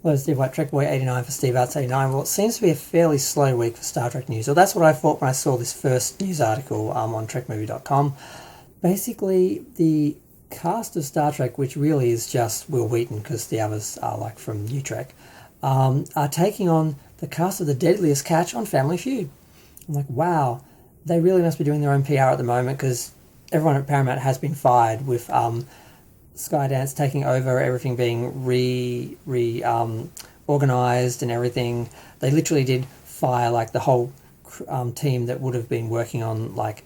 Hello, Steve White, Trek Boy 89 for Steve Arts 89. Well, it seems to be a fairly slow week for Star Trek news. Well, that's what I thought when I saw this first news article on TrekMovie.com. Basically, the cast of Star Trek, which really is just Will Wheaton, because the others are like from New Trek, are taking on the cast of The Deadliest Catch on Family Feud. I'm like, wow, they really must be doing their own PR at the moment, because everyone at Paramount has been fired, with Skydance taking over, everything being organized and everything. They literally did fire like the whole team that would have been working on like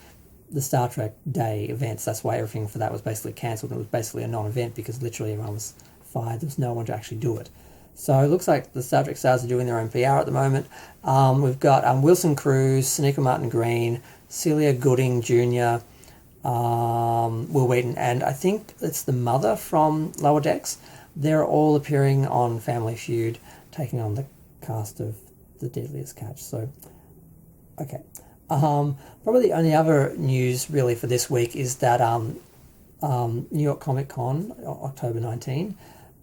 the Star Trek Day events. That's why everything for that was basically cancelled. It was basically a non-event because literally everyone was fired. There was no one to actually do it. So it looks like the Star Trek stars are doing their own PR at the moment. We've got Wilson Cruz, Sonequa Martin Green, Celia Gooding Jr., Will Wheaton, and I think it's the mother from Lower Decks. They're all appearing on Family Feud, taking on the cast of The Deadliest Catch. So, okay. Probably the only other news really for this week is that New York Comic Con, October 19,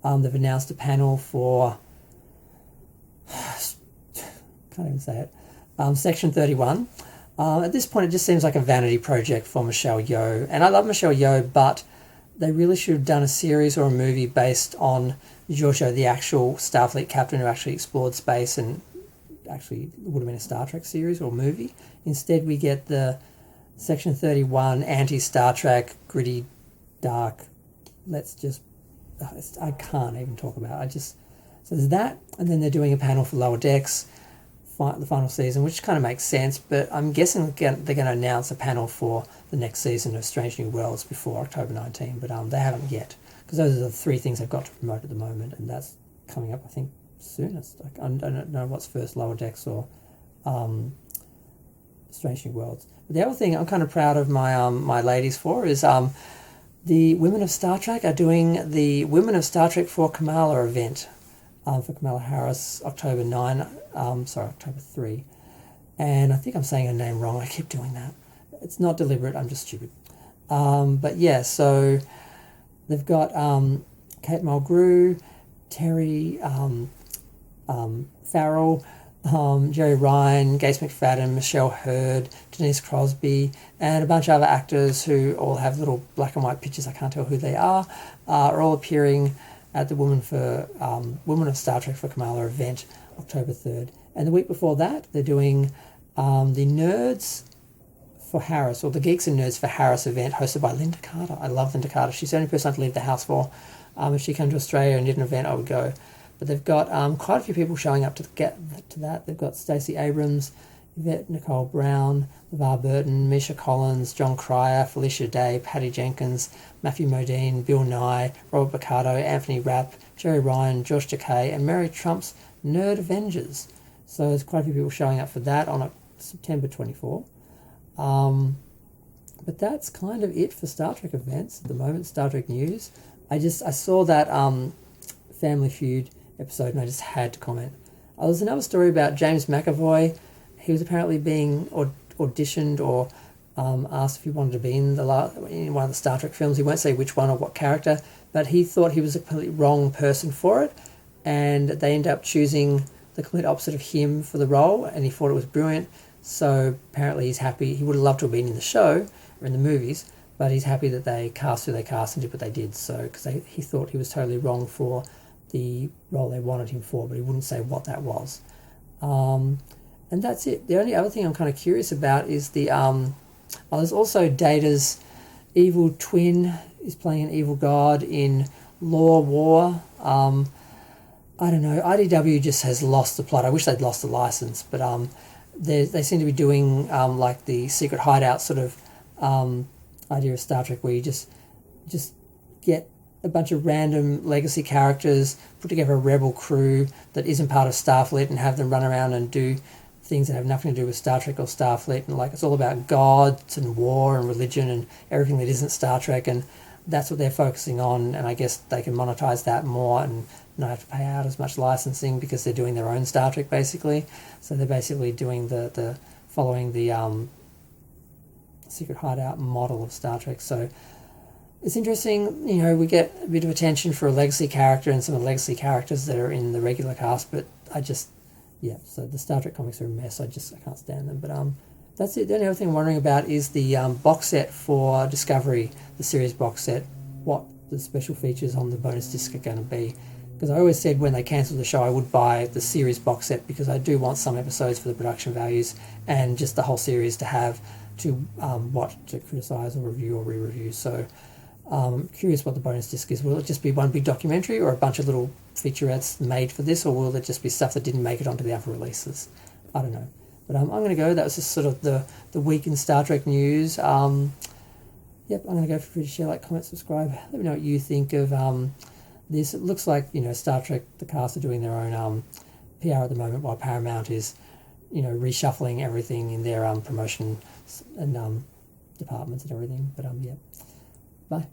they've announced a panel for, can't even say it, Section 31. At this point, it just seems like a vanity project for Michelle Yeoh. And I love Michelle Yeoh, but they really should have done a series or a movie based on Giorgio, the actual Starfleet captain who actually explored space, and actually would have been a Star Trek series or movie. Instead, we get the Section 31 anti-Star Trek, gritty, dark, I can't even talk about it. So there's that, and then they're doing a panel for Lower Decks, the final season, which kind of makes sense, but I'm guessing they're going to announce a panel for the next season of Strange New Worlds before October 19, but they haven't yet, because those are the three things they've got to promote at the moment, and that's coming up, I think, soonest. I don't know what's first, Lower Decks or Strange New Worlds. But the other thing I'm kind of proud of my ladies for is the Women of Star Trek are doing the Women of Star Trek for Kamala event for Kamala Harris, October 3. And I think I'm saying her name wrong. I keep doing that. It's not deliberate. I'm just stupid. But yeah, so they've got Kate Mulgrew, Terry Farrell, Jerry Ryan, Gates McFadden, Michelle Hurd, Denise Crosby, and a bunch of other actors who all have little black and white pictures, I can't tell who they are all appearing at the Women of Star Trek for Kamala event, October 3rd. And the week before that, they're doing the Nerds for Harris, or the Geeks and Nerds for Harris event, hosted by Linda Carter. I love Linda Carter. She's the only person I have to leave the house for. If she came to Australia and did an event, I would go. But they've got quite a few people showing up to that. They've got Stacey Abrams, Yvette Nicole Brown, LeVar Burton, Misha Collins, John Cryer, Felicia Day, Patty Jenkins, Matthew Modine, Bill Nye, Robert Picardo, Anthony Rapp, Jerry Ryan, Josh Takei, and Mary Trump's Nerd Avengers. So there's quite a few people showing up for that on September 24. But that's kind of it for Star Trek events at the moment, Star Trek news. I saw that Family Feud episode and I just had to comment. There's another story about James McAvoy. He was apparently being auditioned or asked if he wanted to be in one of the Star Trek films. He won't say which one or what character, but he thought he was the completely wrong person for it, and they ended up choosing the complete opposite of him for the role, and he thought it was brilliant. So apparently he's happy. He would have loved to have been in the show or in the movies, but he's happy that they cast who they cast and did what they did. So because he thought he was totally wrong for the role they wanted him for, but he wouldn't say what that was. And that's it. The only other thing I'm kind of curious about is there's also Data's evil twin is playing an evil god in Law War. I don't know. IDW just has lost the plot. I wish they'd lost the license, but they seem to be doing like the secret hideout sort of idea of Star Trek, where you just get a bunch of random legacy characters, put together a rebel crew that isn't part of Starfleet, and have them run around and do things that have nothing to do with Star Trek or Starfleet, and like it's all about gods and war and religion and everything that isn't Star Trek, and that's what they're focusing on. And I guess they can monetize that more and not have to pay out as much licensing because they're doing their own Star Trek basically. So they're basically doing the following the secret hideout model of Star Trek. So it's interesting, we get a bit of attention for a legacy character and some of the legacy characters that are in the regular cast, but so the Star Trek comics are a mess. I can't stand them. But that's it. The only other thing I'm wondering about is the box set for Discovery, the series box set, what the special features on the bonus disc are going to be. Because I always said when they cancelled the show I would buy the series box set, because I do want some episodes for the production values and just the whole series to have to watch, to criticise or review or re-review. So curious what the bonus disc is. Will it just be one big documentary or a bunch of little featurettes made for this, or will it just be stuff that didn't make it onto the other releases? I don't know. But I'm going to go. That was just sort of the week in Star Trek news. I'm going to go for free to share, like, comment, subscribe. Let me know what you think of this. It looks like, Star Trek, the cast are doing their own PR at the moment, while Paramount is, reshuffling everything in their promotion and departments and everything. But bye.